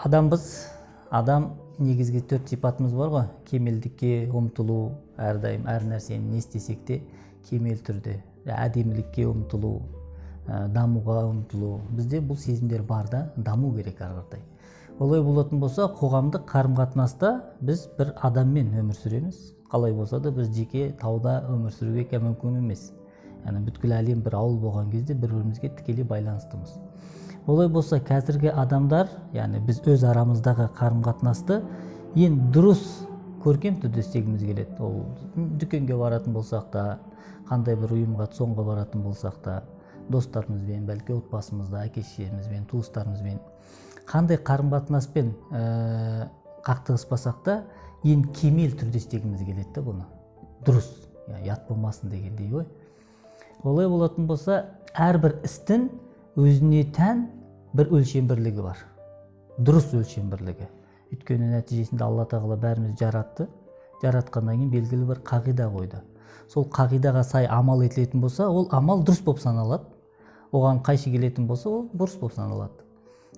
Адамбыз, адам негизги 4 сипатымыз бар го. Кемелдикке умтулуу, ар дайым ар нерсени не истесек те кемел түрдө, адемиликке умтулуу, дамууга умтулуу. Бизде бул сезимдер бар да, дамуу керек ар кандай. Олай болотун болсо, коомдук карым-катнаста биз бир адам менен өмүр сүрөбүз. Калай болсо да биз жеке тауда өмүр сүрүүгө мүмкүн эмес. Яны бүткүл әлем бир ауыл болгон кезде бири-бирибизге тикелей байланыштымыз. Олай болса қазіргі адамдар, яғни біз өз арамыздағы қарым-қатынасты ең дұрыс көркем түрде істегіміз келеді. Ол дүкенге баратын болсақ та, қандай бір ұйымға соңғы баратын болсақ та, достарымызбен, бәлки отбасымызда, әке-шешемізбен, туыстарымызбен қандай қарым-қатынаспен қақтығыспасақ та, ең кемел түрде істегіміз келеді да бұны. Дұрыс, ят болмасын дегендей ғой. Олай болатын болса, әрбір істің өзіне тән бір өлшем бірлігі бар. Дұрыс өлшем бірлігі. Өйткені нәтижесінде Алла Тағала бәріміз жаратты. Жаратқаннан кейін белгілі бір қағида қойды. Сол қағидаға сай амал етілетін болса, ол амал дұрыс болып саналады. Оған қайшы келетін болса, ол бұрыс болып саналады.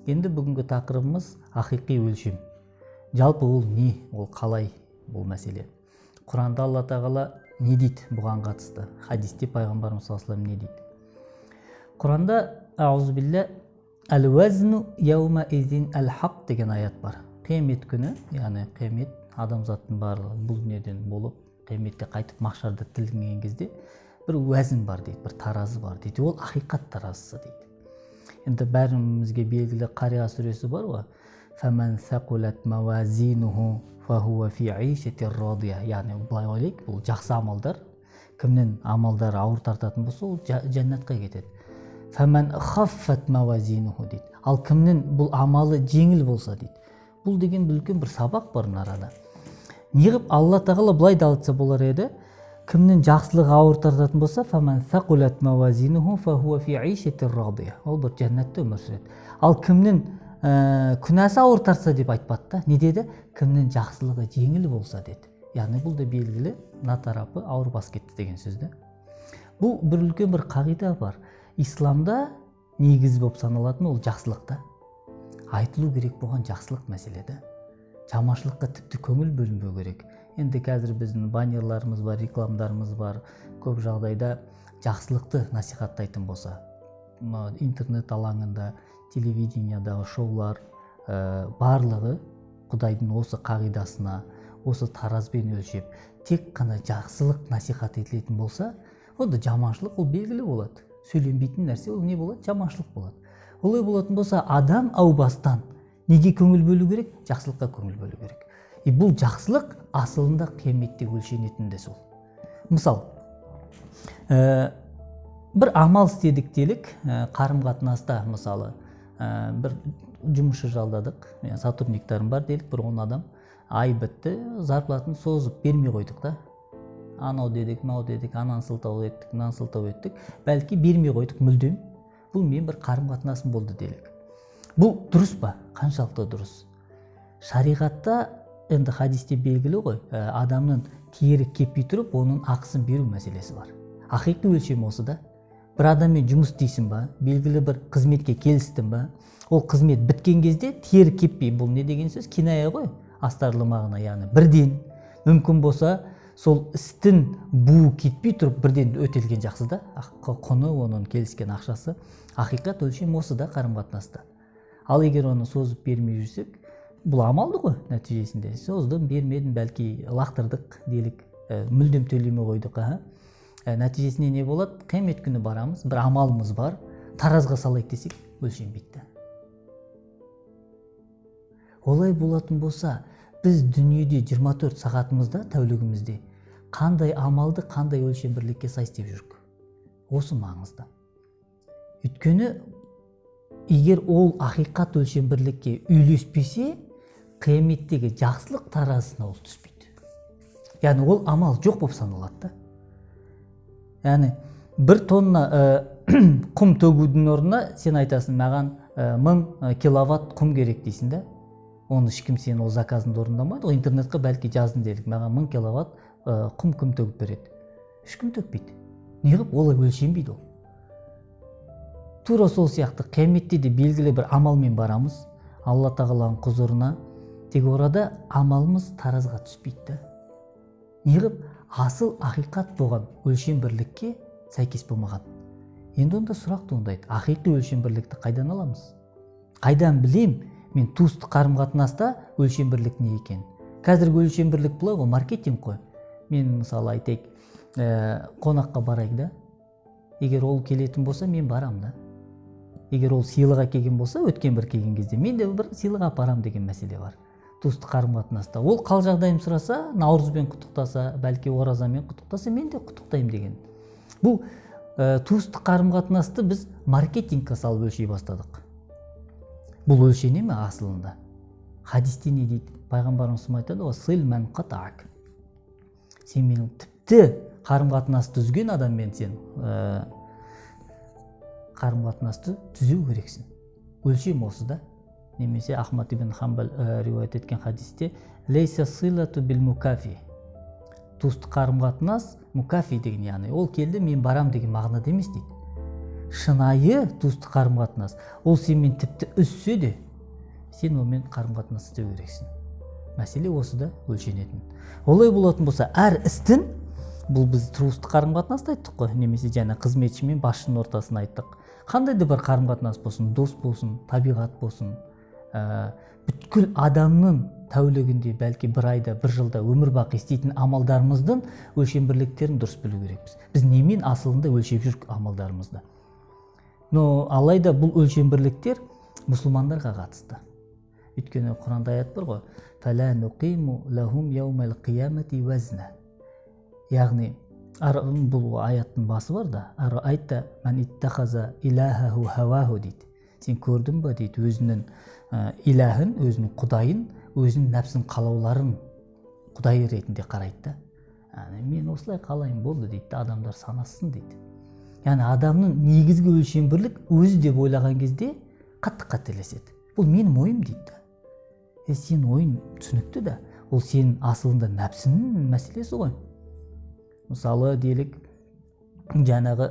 Енді бүгінгі тақырыбымыз ақиқи өлшем. Жалпы ол не? Ол қалай бұл мәселе? Құранда Алла Тағала не дейді бұған қатысты? Хадисте пайғамбарымыз саллаллаху алейхи ва саллям не дейді? Құранда аузубилля әл-уазну яума изин әл-хақ деген аят бар. Қиямет күні, яғни қиямет адамзаттың барлығы бұл дүниеден болып, қияметте қайтып махшарда тірелген кезде бір уәзін бар дейді, бір таразы бар дейді. Ол ақиқат таразысы дейді. Енді бәрімізге белгілі Қария сүресі бар ғой. Фәмән сәқулат мавазинуху фахуа фи ишатир радия. Яғни былай ойлайық, бұл жақсы амалдар. Кімнің амалдары ауыр тартатын болса, ол жәннатқа кетеді. Фәмән хаффат мавазинуху дейді. Ал кімнің бұл амалы жеңіл болса дейді. Бұл деген үлкен бір сабақ бар арада. Неғып Алла Тағала былай да айтса болар еді, кімнің жақсылығы ауыр тартатын болса, фәмән сәқулат мавазинуху фахуа фи ишатир радия. Ол бір жәннатта өмір сүреді. Ал кімнің күнәсі ауыр тартса деп айтпады да. Не деді? Кімнің жақсылығы жеңіл болса деді. Яғни бұл да белгілі на тарапы ауыр бас кетті деген сөзді. Бұл бір үлкен бір қағида бар. Исламда негіз болып саналатын ол жақсылықта. Айтылу керек болған жақсылық мәселеде. Жаманшылыққа тіпті көңіл бөлінбеу керек. Енді қазір біздің баннерларымыз бар, рекламдарымыз бар. Көп жағдайда жақсылықты насихаттайтын болса, интернет алаңында, телевидениядағы шоулар барлығы Құдайдың осы қағидасына, осы таразбен өлшеп, тек қана жақсылық насихат етілетін болса, онда жаманшылық ол белгілі болады. Сөйленбейтін нәрсе ол не болады? Жаманшылық болады. Олай болатын болса, адам әу бастан неге көңіл бөлу керек? Жақсылыққа көңіл бөлу керек. Бұл жақсылық асылында қияметте өлшенетін де сол. Мысал, бір амал істедік делік, қарым-қатынаста мысалы, бір жұмысшы жалдадық, сотрудниктарым бар делік, бір 10 адам, ай бітті, зарплатын созып бермей қойдық да. Анау дедік, мынау дедік, ананы сылтау еттік, мынаны сылтау еттік, бәлки бермей қойдық мүлдем. Бұл мен бір қарым-қатынасым болды делік. Бұл дұрыс па? Қаншалықты дұрыс? Шариғатта, енді хадисте белгілі ғой, адамның тері кеппей тұрып, оның ақысын беру мәселесі бар. Ақиқи өлшем осы да. Бір адаммен жұмыс дейсің ба, белгілі бір қызметке келістің ба, ол қызмет біткен кезде тері кеппей, бұл не деген сөз? Киная ғой, астарлы мағына, яғни бірден мүмкін болса, сол істің буы кетпей тұрып бірден өтелген жақсы да, құны, оның келіскен ақшасы, ақиқат өлшем осы да қарым-қатынаста. Ал егер оны созып бермей жүрсек, бұл амалды ғой нәтижесінде. Создым, бермедім, бәлки лақтырдық делік, мүлдем төлеме қойдық. Нәтижесінде не болады? Қиямет күні барамыз, бір амалымыз бар, таразға салайық десек, өлшенбейді. Олай болатын болса, біз дүниеде 24 сағатымызда, тәулігімізде қандай амалды, қандай өлшем бірлікке сай істеп жүрік. Осы маңызды. Өйткені, егер ол ақиқат өлшем бірлікке үйлеспесе, қияметтегі жақсылық таразысына ол түспейді. Яғни ол амал жоқ болып саналады. Яғни бір тонна құм төгудің орнына сен айтасың, маған 1000 киловатт құм керек дейсің да. Оны ешкім сен ол заказыңды орындамайды. Ол интернетке бәлки жаздың делік, маған 1000 киловатт құм кім төгіп береді. Ешкім төкпейді. Неғып? Олай өлшенбейді ол. Тура сол сияқты қияметте де белгілі бір амалмен барамыз. Алла тағаланың құзырына, тек орада амалымыз таразға түспейді. Неғып асыл ақиқат болған өлшем бірлікке сәйкес болмаған. Енді онда сұрақ туындайды, ақиқи өлшем бірлікті қайдан аламыз? Қайдан білем мен туыстық қарым-қатынаста өлшем бірлік не екен? Қазіргі өлшем бірлік бұлай ғой, маркетинг қой. Мен мысалы айтайық, қонаққа барайық да. Егер ол келетін болса, мен барам да. Егер ол сыйлыға келген болса, өткен бір келген кезде мен де бір сыйлыға апарам деген мәселе бар. Туыстық қарым-қатынаста. Ол қал жағдайым сұраса, Наурызбен құттықтаса, бәлки оразамен құттықтаса, мен де құттықтаймын деген. Бұл туыстық қарым-қатынасты біз маркетингке салып өлшей бастадық. Бұл өлшене ме асылында? Хадисте не дейді? Пайғамбарымыз айтады ғой, сыл мән қатак. Сен менің тіпті қарым-қатынасты үзген адаммен сен қарым-қатынасты түзеу керексің. Өлшем осы да. Немесе Ахмад ибн Хамбал риуаят еткен хадисте лейса сылату бил мукафи. Туыстық қарым-қатынас мукафи деген, яғни ол келді мен барам деген мағынада емес дейді. Шынайы туыстық қарым-қатынас ол сенмен тіпті үзсе де сен онымен қарым-қатынас істеу керексің. Мәселе осы да өлшенетін. Олай болатын болса, әр істің, бұл біз туыстық қарым-қатынасты айттық қой, немесе жаңа қызметші мен басшының ортасын айттық. Қандай да бір қарым-қатынас болсын, дос болсын, табиғат болсын, бүткіл адамның тәулігінде, бәлки бір айда, бір жылда өмір бақи істейтін амалдарымыздың өлшем бірліктерін дұрыс білу керекпіз. Біз немен асылында өлшеп жүрік амалдарымызды. Но алайда бұл өлшем бірліктер мұсылмандарға қатысты. Өйткені Құранда аят бар ғой, «Фәлә нуқиму лахум яумал қиямати вазна». Яғни бұл аяттың басы бар да, «Арайта ман иттахаза илахаху хаваху» дейді. Сен көрдің ба дейді, өзінің илахын, өзінің құдайын, өзінің нәпсін қалауларын құдай ретінде қарайды. Мен осылай қалайын болды дейді, адамдар санасын дейді. Яғни адамның негізгі өлшем бірлік өзі деп ойлаған кезде қатты қателеседі. Бұл менің ойым дейді. Сен ойын түсінікті да, ол сенің асылында нәпсінің мәселесі ғой. Мысалы, делік, жаңағы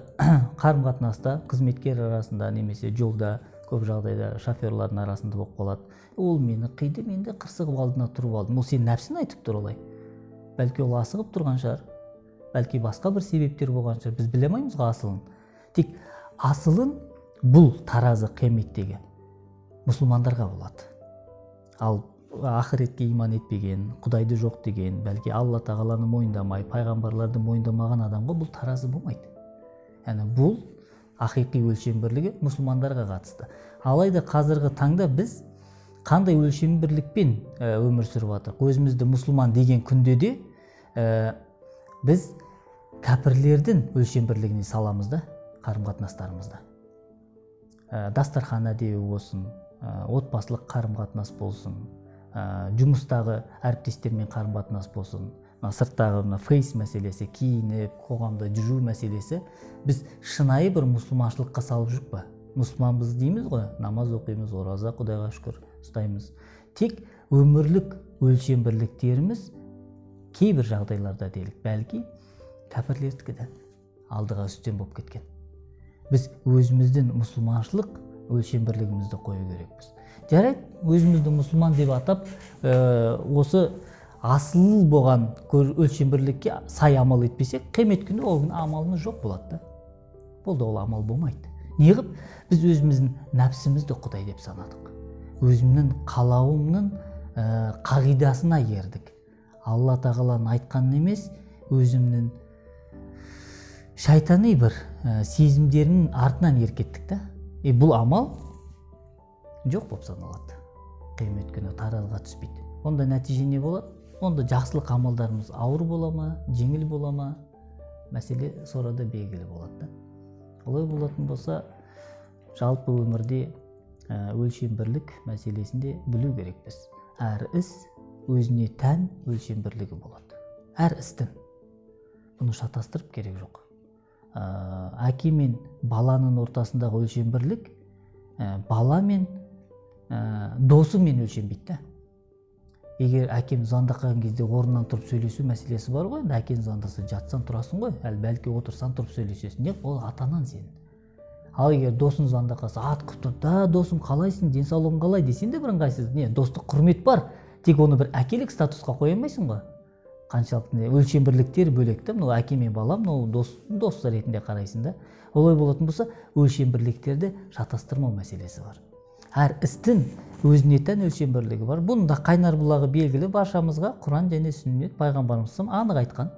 қарым-қатынаста қызметкер арасында немесе жолда көп жағдайда шоферлардың арасында болып қалады. Ол мені қиды, мен де қырсығып алдына тұрып алдым. Ол сен нәпсін айтып тұр олай. Бәлки ол асығып тұрған шығар, бәлки басқа бір себептер болған шығар. Біз біле алмаймыз ғой асылын. Тек асылын бұл таразы қияметтегі мұсылмандарға болады. Ал ақыретке иман етпеген, Құдайды жоқ деген, бәлки Алла тағаланы мойындамай, пайғамбарларды мойындамаған адамға бұл таразы болмайды. Яғни бұл ақиқи өлшем бірлігі мұсылмандарға қатысты. Алайда қазіргі таңда біз қандай өлшем бірлікпен өмір сүріп жатырмыз? Өзімізді мұсылман деген күнде де біз кәпірлердің өлшем бірлігіне саламыз да, қарым-қатынастарымызда. Дастархан әдеуі болсын, отбасылық қарым-қатынас болсын, жұмыстағы әріптестермен қарым-қатынас болсын, сырттағы фейс мәселесі, киініп, қоғамда жүру мәселесі, біз шынайы бір мұсылманшылыққа салып жүрік па? Мұсылманбыз дейміз ғой, намаз оқимыз, ораза, Құдайға шүкір ұстаймыз. Тек өмірлік өлшем бірліктеріміз кейбір жағдайларда делік, бәлки кәпірлердікі де алдыға үстем болып кеткен. Біз өзіміздің мұсылманшылық өлшем бірлігімізді қою керекпіз. Жарайды, өзімізді мұсылман деп атап, осы асыл болған өлшем бірлікке сай амал етпесек, қиямет күні ол амалымыз жоқ болады да. Бұл да ол амал болмайды. Неғып? Біз өзіміздің нәпсімізді Құдай деп санадық. Өзімнің қалауымның қағидасына ердік. Алла тағаланың айтқанын емес, өзімнің шайтани бір сезімдерінің артынан еркеттік та. Бұл амал жоқ болып саналады. Қиямет күні таразыға түспейді. Онда нәтиже не болады? Онда жақсылық амалдарымыз ауыр бола ма, жеңіл бола ма? Мәселе сорада белгілі болады да. Олай болатын болса, жалпы өмірде өлшем бірлік мәселесінде білу керекпіз. Әр іс өзіне тән өлшем бірлігі болады. Әр істің. Бұны шатастырып керек жоқ. Әке мен баланың ортасындағы өлшем бірлік бала мен досымен өлшенбейді. Егер әкем звондаған кезде орнынан тұрып сөйлесу мәселесі бар ғой, әкең звондаса жатсаң тұрасың ғой, әлі бәлки отырсан тұрып сөйлесесің. Ол атанан сен. Ал егер досыңыз анда қалса атқып тұрып, да досым қалайсың, денсаулығың қалай десең де бір ыңғайсыз. Не, достық құрмет бар, тек оны бір әкелік статусқа қоя алмайсың ғой. Қаншалықты өлшем бірліктер бөлек та, мынау әке мен балам, мынау дос ретінде қарайсың да. Олай болатын болса, өлшем бірліктерді шатастырмау мәселесі бар. Әр істің өзіне тән өлшем бірлігі бар. Бұның да қайнар бұлағы белгілі, баршамызға Құран және сүннет, пайғамбарымыз анық айтқан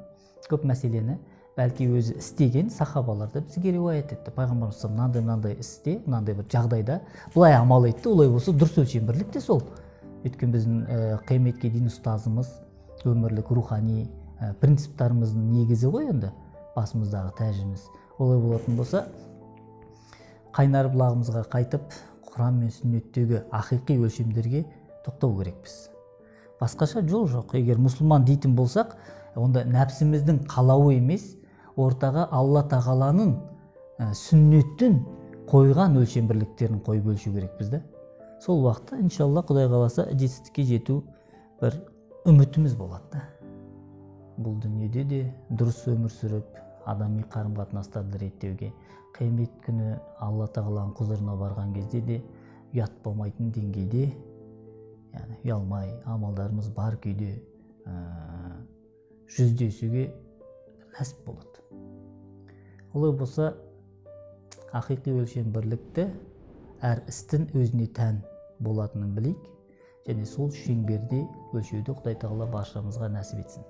көп мәселені, бәлки өзі істеген сахабалар да бізге риуаят етті. Пайғамбарымыз мынандай істе, мынандай бір жағдайда бұлай амал етті, олай болса дұрыс өлшем бірлік те сол. Өйткені біздің қияметке дейін ұстазымыз, өмірлік рухани принциптарымыздың негізі ғой енді, басымыздағы тәжіміз. Олай болатын болса, қайнар бұлағымызға қайтып, Құран мен сүннеттегі ақиқи өлшемдерге тоқтау керекпіз. Басқаша жол жоқ. Егер мұсылман дейтін болсақ, онда нәпсіміздің қалауы емес, ортаға Алла тағаланың сүннеттің қойған өлшем бірліктерін қойып өлшеу керекпіз да. Сол уақытта иншалла Құдай қаласа жетістікке жету бір үмітіміз болады да. Бұл дүниеде де дұрыс өмір сүріп, адами қарым-қатынастарды реттеуге, қиямет күні Алла тағаланың құзырына барған кезде де ұят болмайтын деңгейде, яғни ұялмай, амалдарымыз бар күйде жүздесуге нәсіп болады. Олай болса, ақиқи өлшем бірлікті әр істің өзіне тән болатынын білейік, және сол шеңберде өлшеуді Құдай тағала баршамызға нәсіп етсін.